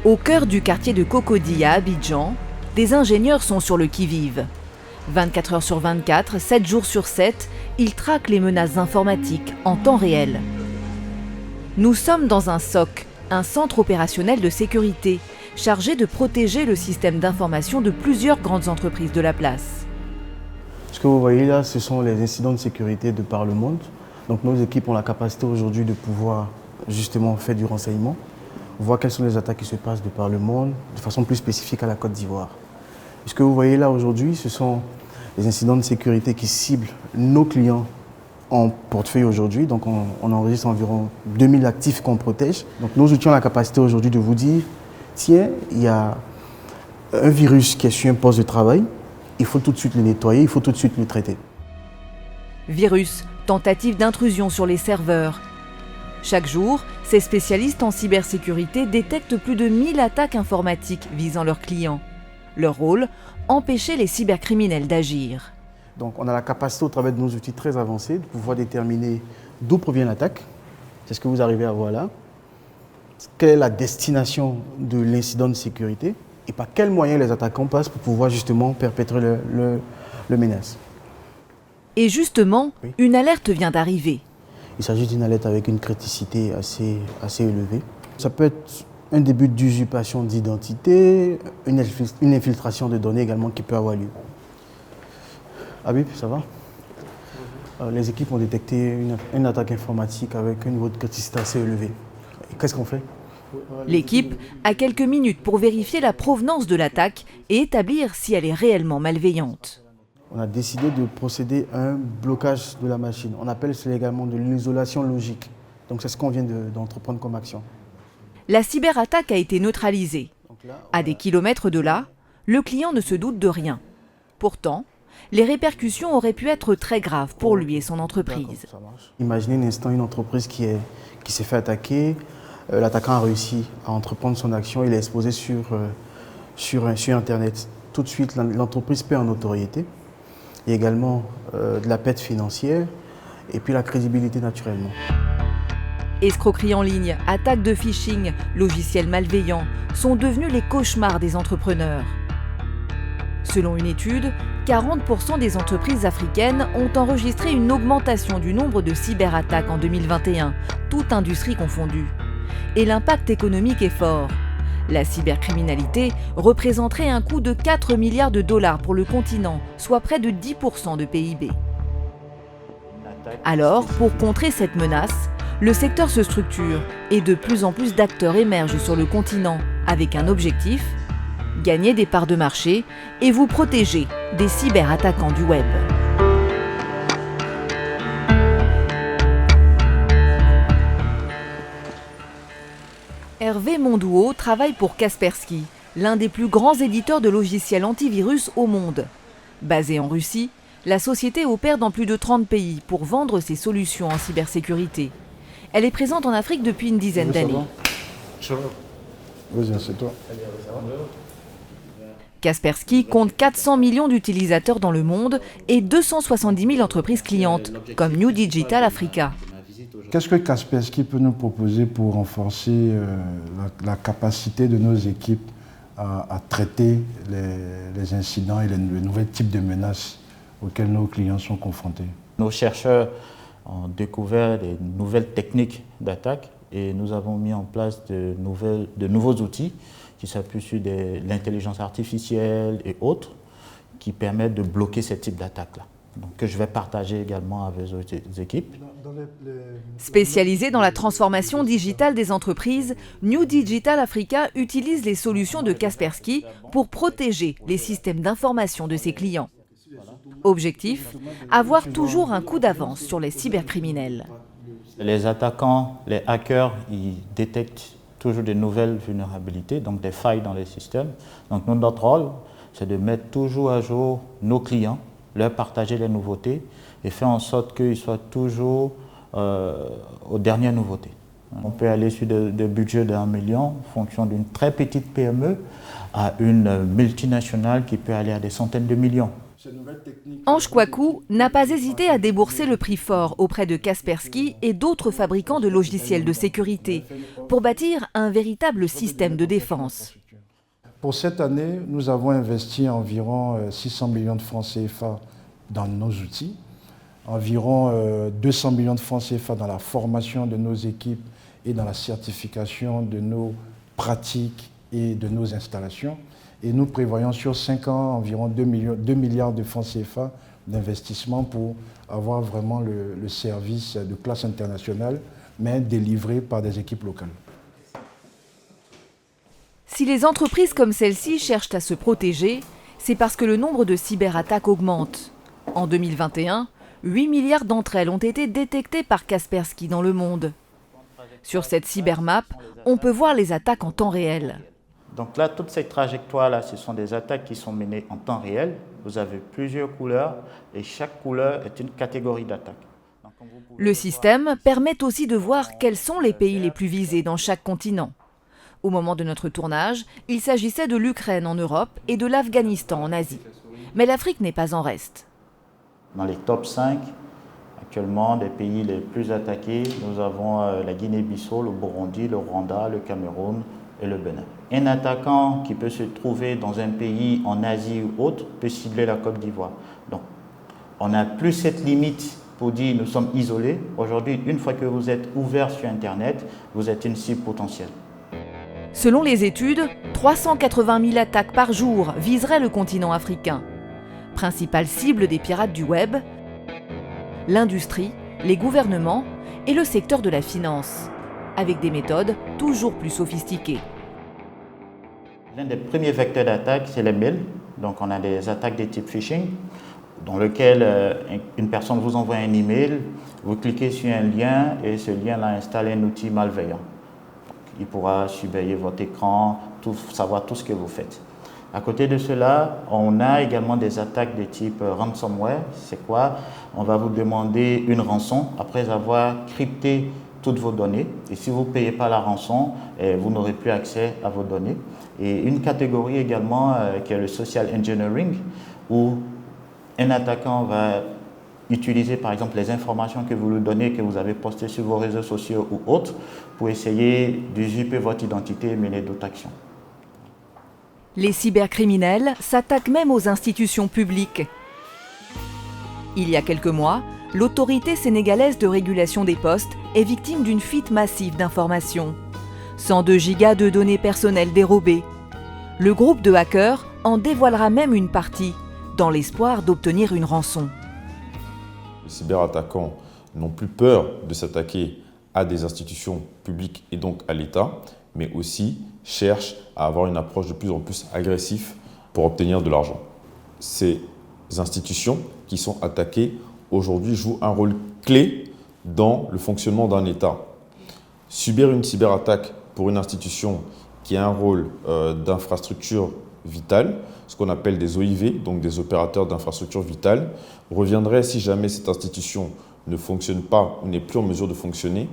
Au cœur du quartier de Cocody à Abidjan, des ingénieurs sont sur le qui-vive. 24 heures sur 24, 7 jours sur 7, ils traquent les menaces informatiques en temps réel. Nous sommes dans un SOC, un centre opérationnel de sécurité, chargé de protéger le système d'information de plusieurs grandes entreprises de la place. Ce que vous voyez là, ce sont les incidents de sécurité de par le monde. Donc nos équipes ont la capacité aujourd'hui de pouvoir justement faire du renseignement, voir quelles sont les attaques qui se passent de par le monde, de façon plus spécifique à la Côte d'Ivoire. Ce que vous voyez là aujourd'hui, ce sont les incidents de sécurité qui ciblent nos clients en portefeuille aujourd'hui. Donc on enregistre environ 2000 actifs qu'on protège. Donc nos outils ont la capacité aujourd'hui de vous dire, tiens, il y a un virus qui est sur un poste de travail, il faut tout de suite le nettoyer, il faut tout de suite le traiter. Virus, tentative d'intrusion sur les serveurs. Chaque jour, ces spécialistes en cybersécurité détectent plus de 1000 attaques informatiques visant leurs clients. Leur rôle, empêcher les cybercriminels d'agir. Donc on a la capacité au travers de nos outils très avancés de pouvoir déterminer d'où provient l'attaque. C'est ce que vous arrivez à voir là. Quelle est la destination de l'incident de sécurité et par quels moyens les attaquants passent pour pouvoir justement perpétrer le menace. Et justement, oui, une alerte vient d'arriver. Il s'agit d'une alerte avec une criticité assez élevée. Ça peut être un début d'usurpation d'identité, une infiltration de données également qui peut avoir lieu. Habib, ça va? Les équipes ont détecté une attaque informatique avec un niveau de criticité assez élevé. Qu'est-ce qu'on fait? L'équipe a quelques minutes pour vérifier la provenance de l'attaque et établir si elle est réellement malveillante. On a décidé de procéder à un blocage de la machine. On appelle cela également de l'isolation logique. Donc c'est ce qu'on vient d'entreprendre comme action. La cyberattaque a été neutralisée. À des kilomètres de là, le client ne se doute de rien. Pourtant, les répercussions auraient pu être très graves pour lui et son entreprise. Imaginez un instant une entreprise qui s'est fait attaquer. L'attaquant a réussi à entreprendre son action. Il est exposé sur Internet. Tout de suite, l'entreprise perd en notoriété. Il y a également de la perte financière et puis la crédibilité naturellement. Escroquerie en ligne, attaques de phishing, logiciels malveillants sont devenus les cauchemars des entrepreneurs. Selon une étude, 40% des entreprises africaines ont enregistré une augmentation du nombre de cyberattaques en 2021, toute industrie confondue. Et l'impact économique est fort. La cybercriminalité représenterait un coût de 4 milliards de dollars pour le continent, soit près de 10% de PIB. Alors, pour contrer cette menace, le secteur se structure et de plus en plus d'acteurs émergent sur le continent avec un objectif: gagner des parts de marché et vous protéger des cyberattaquants du web. Hervé Mondouo travaille pour Kaspersky, l'un des plus grands éditeurs de logiciels antivirus au monde. Basée en Russie, la société opère dans plus de 30 pays pour vendre ses solutions en cybersécurité. Elle est présente en Afrique depuis une dizaine d'années. Kaspersky compte 400 millions d'utilisateurs dans le monde et 270 000 entreprises clientes, comme New Digital Africa. Qu'est-ce que Kaspersky peut nous proposer pour renforcer la capacité de nos équipes à traiter les incidents et les nouveaux types de menaces auxquelles nos clients sont confrontés? Nos chercheurs ont découvert des nouvelles techniques d'attaque et nous avons mis en place de nouveaux outils qui s'appuient sur l'intelligence artificielle et autres qui permettent de bloquer ce type d'attaque-là. Donc, que je vais partager également avec les équipes. Spécialisée dans la transformation digitale des entreprises, New Digital Africa utilise les solutions de Kaspersky pour protéger les systèmes d'information de ses clients. Objectif, avoir toujours un coup d'avance sur les cybercriminels. Les attaquants, les hackers, ils détectent toujours de nouvelles vulnérabilités, donc des failles dans les systèmes. Donc notre rôle, c'est de mettre toujours à jour nos clients, leur partager les nouveautés et faire en sorte qu'ils soient toujours aux dernières nouveautés. On peut aller sur des budgets d'1 million en fonction d'une très petite PME à une multinationale qui peut aller à des centaines de millions. Ange Kouakou n'a pas hésité à débourser le prix fort auprès de Kaspersky et d'autres fabricants de logiciels de sécurité pour bâtir un véritable système de défense. Pour cette année, nous avons investi environ 600 millions de francs CFA dans nos outils, environ 200 millions de francs CFA dans la formation de nos équipes et dans la certification de nos pratiques et de nos installations. Et nous prévoyons sur 5 ans environ 2 milliards de francs CFA d'investissement pour avoir vraiment le service de classe internationale, mais délivré par des équipes locales. Si les entreprises comme celle-ci cherchent à se protéger, c'est parce que le nombre de cyberattaques augmente. En 2021, 8 milliards d'entre elles ont été détectées par Kaspersky dans le monde. Sur cette cybermap, on peut voir les attaques en temps réel. Donc là, toutes ces trajectoires-là, ce sont des attaques qui sont menées en temps réel. Vous avez plusieurs couleurs et chaque couleur est une catégorie d'attaque. Le système permet aussi de voir quels sont les pays les plus visés dans chaque continent. Au moment de notre tournage, il s'agissait de l'Ukraine en Europe et de l'Afghanistan en Asie. Mais l'Afrique n'est pas en reste. Dans les top 5, actuellement, des pays les plus attaqués, nous avons la Guinée-Bissau, le Burundi, le Rwanda, le Cameroun et le Bénin. Un attaquant qui peut se trouver dans un pays en Asie ou autre peut cibler la Côte d'Ivoire. Donc, on n'a plus cette limite pour dire nous sommes isolés. Aujourd'hui, une fois que vous êtes ouvert sur Internet, vous êtes une cible potentielle. Selon les études, 380 000 attaques par jour viseraient le continent africain. Principale cible des pirates du web, l'industrie, les gouvernements et le secteur de la finance, avec des méthodes toujours plus sophistiquées. L'un des premiers vecteurs d'attaque, c'est les mails. Donc on a des attaques de type phishing, dans lequel une personne vous envoie un email, vous cliquez sur un lien et ce lien-là installe un outil malveillant. Il pourra surveiller votre écran, savoir tout ce que vous faites. À côté de cela, on a également des attaques de type ransomware. C'est quoi? On va vous demander une rançon après avoir crypté toutes vos données. Et si vous ne payez pas la rançon, vous n'aurez plus accès à vos données. Et une catégorie également qui est le social engineering, où un attaquant va utiliser par exemple les informations que vous lui donnez, que vous avez postées sur vos réseaux sociaux ou autres, pour essayer d'usurper votre identité et mener d'autres actions. Les cybercriminels s'attaquent même aux institutions publiques. Il y a quelques mois, l'autorité sénégalaise de régulation des postes est victime d'une fuite massive d'informations. 102 gigas de données personnelles dérobées. Le groupe de hackers en dévoilera même une partie, dans l'espoir d'obtenir une rançon. Les cyberattaquants n'ont plus peur de s'attaquer à des institutions publiques et donc à l'État, mais aussi cherchent à avoir une approche de plus en plus agressive pour obtenir de l'argent. Ces institutions qui sont attaquées aujourd'hui jouent un rôle clé dans le fonctionnement d'un État. Subir une cyberattaque pour une institution qui a un rôle d'infrastructure vitale, ce qu'on appelle des OIV, donc des opérateurs d'infrastructure vitale, reviendrait, si jamais cette institution ne fonctionne pas ou n'est plus en mesure de fonctionner,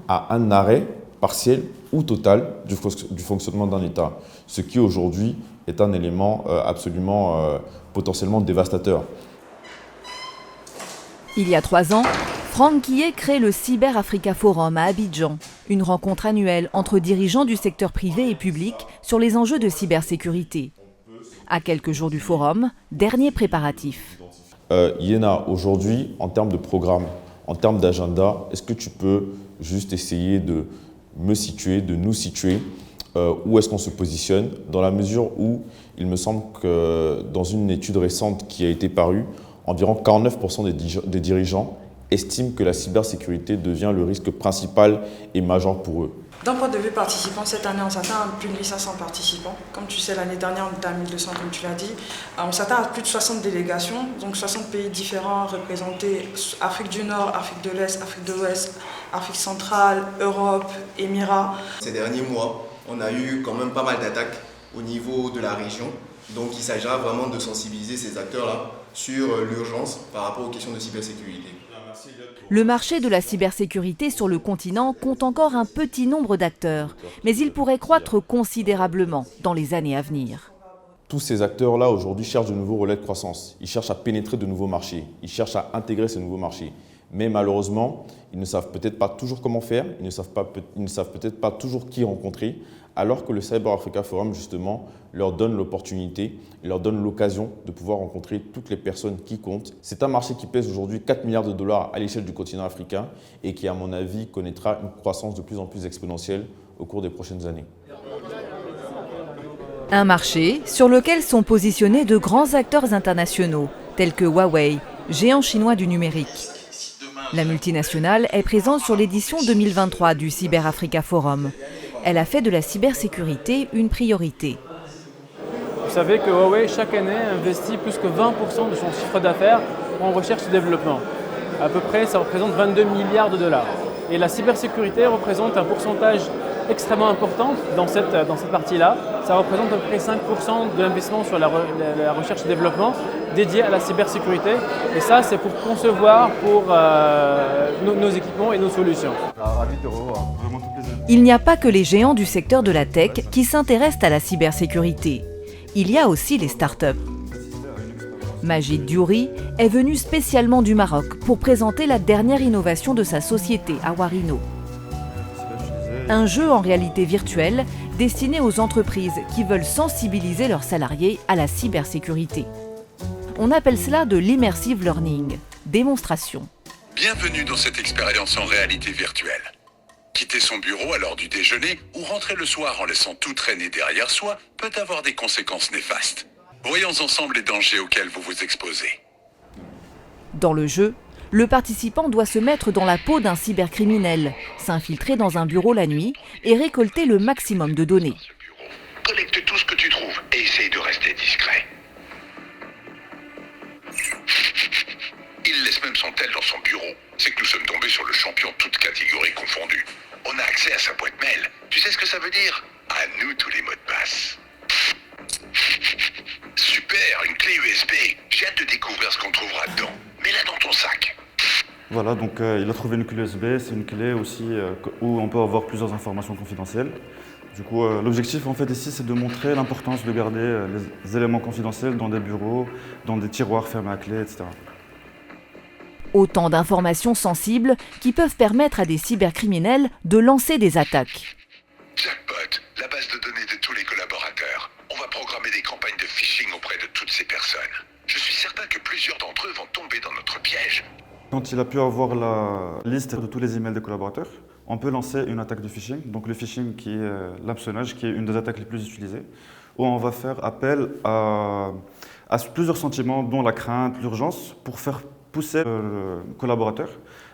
à un arrêt partiel ou total du fonctionnement d'un État, ce qui aujourd'hui est un élément absolument potentiellement dévastateur. Il y a 3 ans, Franck Quillet crée le Cyber Africa Forum à Abidjan, une rencontre annuelle entre dirigeants du secteur privé et public sur les enjeux de cybersécurité. À quelques jours du forum, dernier préparatif. Yéna, aujourd'hui, en termes de programme, en termes d'agenda, est-ce que tu peux juste essayer de me situer, de nous situer, où est-ce qu'on se positionne, dans la mesure où il me semble que dans une étude récente qui a été parue, environ 49% des dirigeants estiment que la cybersécurité devient le risque principal et majeur pour eux. D'un point de vue participant, cette année, on s'attend à plus de 1500 participants. Comme tu sais, l'année dernière, on était à 1200, comme tu l'as dit. On s'attend à plus de 60 délégations, donc 60 pays différents représentés, Afrique du Nord, Afrique de l'Est, Afrique de l'Ouest, Afrique centrale, Europe, Émirats. Ces derniers mois, on a eu quand même pas mal d'attaques au niveau de la région. Donc il s'agira vraiment de sensibiliser ces acteurs-là sur l'urgence par rapport aux questions de cybersécurité. Le marché de la cybersécurité sur le continent compte encore un petit nombre d'acteurs, mais il pourrait croître considérablement dans les années à venir. Tous ces acteurs-là, aujourd'hui, cherchent de nouveaux relais de croissance. Ils cherchent à pénétrer de nouveaux marchés. Ils cherchent à intégrer ces nouveaux marchés. Mais malheureusement, ils ne savent peut-être pas toujours comment faire. Ils ne savent peut-être pas toujours qui rencontrer. Alors que le Cyber Africa Forum, justement, leur donne l'opportunité, leur donne l'occasion de pouvoir rencontrer toutes les personnes qui comptent. C'est un marché qui pèse aujourd'hui 4 milliards de dollars à l'échelle du continent africain et qui, à mon avis, connaîtra une croissance de plus en plus exponentielle au cours des prochaines années. Un marché sur lequel sont positionnés de grands acteurs internationaux, tels que Huawei, géant chinois du numérique. La multinationale est présente sur l'édition 2023 du Cyber Africa Forum. Elle a fait de la cybersécurité une priorité. Vous savez que Huawei, chaque année, investit plus que 20% de son chiffre d'affaires en recherche et développement. À peu près, ça représente 22 milliards de dollars. Et la cybersécurité représente un pourcentage extrêmement important dans cette partie-là. Ça représente à peu près 5% de l'investissement sur la recherche et développement dédié à la cybersécurité. Et ça, c'est pour concevoir pour nos équipements et nos solutions. Il n'y a pas que les géants du secteur de la tech qui s'intéressent à la cybersécurité. Il y a aussi les startups. Majid Diouri est venu spécialement du Maroc pour présenter la dernière innovation de sa société, Awarino. Un jeu en réalité virtuelle destiné aux entreprises qui veulent sensibiliser leurs salariés à la cybersécurité. On appelle cela de l'immersive learning, démonstration. Bienvenue dans cette expérience en réalité virtuelle. Quitter son bureau à l'heure du déjeuner ou rentrer le soir en laissant tout traîner derrière soi peut avoir des conséquences néfastes. Voyons ensemble les dangers auxquels vous vous exposez. Dans le jeu, le participant doit se mettre dans la peau d'un cybercriminel, s'infiltrer dans un bureau la nuit et récolter le maximum de données. Collecte tout ce que tu trouves et essaye de rester discret. Il laisse même son tel dans son bureau. C'est que nous sommes tombés sur le champion toutes catégories confondues. On a accès à sa boîte mail. Tu sais ce que ça veut dire? À nous tous les mots de passe. Super, une clé USB. J'ai hâte de découvrir ce qu'on trouvera dedans. Mets-la dans ton sac. Voilà, donc il a trouvé une clé USB. C'est une clé aussi où on peut avoir plusieurs informations confidentielles. Du coup, l'objectif en fait ici, c'est de montrer l'importance de garder les éléments confidentiels dans des bureaux, dans des tiroirs fermés à clé, etc. Autant d'informations sensibles qui peuvent permettre à des cybercriminels de lancer des attaques. Jackpot, la base de données de tous les collaborateurs. On va programmer des campagnes de phishing auprès de toutes ces personnes. Je suis certain que plusieurs d'entre eux vont tomber dans notre piège. Quand il a pu avoir la liste de tous les emails des collaborateurs, on peut lancer une attaque de phishing. Donc le phishing qui est l'hameçonnage, qui est une des attaques les plus utilisées, où on va faire appel à plusieurs sentiments, dont la crainte, l'urgence, pour faire pousser le collaborateur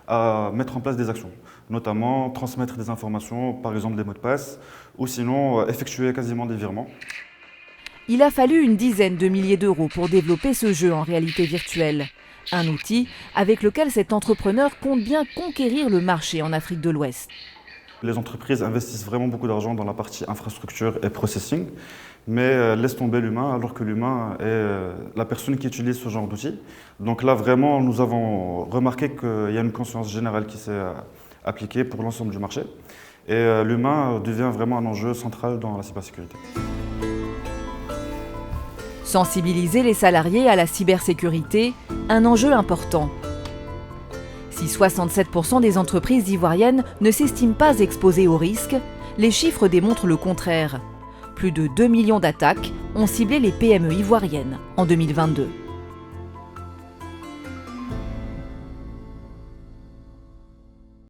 à mettre en place des actions, notamment transmettre des informations, par exemple des mots de passe, ou sinon effectuer quasiment des virements. Il a fallu une dizaine de milliers d'euros pour développer ce jeu en réalité virtuelle. Un outil avec lequel cet entrepreneur compte bien conquérir le marché en Afrique de l'Ouest. Les entreprises investissent vraiment beaucoup d'argent dans la partie infrastructure et processing, mais laissent tomber l'humain, alors que l'humain est la personne qui utilise ce genre d'outils. Donc là, vraiment, nous avons remarqué qu'il y a une conscience générale qui s'est appliquée pour l'ensemble du marché. Et l'humain devient vraiment un enjeu central dans la cybersécurité. Sensibiliser les salariés à la cybersécurité, un enjeu important. Si 67% des entreprises ivoiriennes ne s'estiment pas exposées au risque, les chiffres démontrent le contraire. Plus de 2 millions d'attaques ont ciblé les PME ivoiriennes en 2022.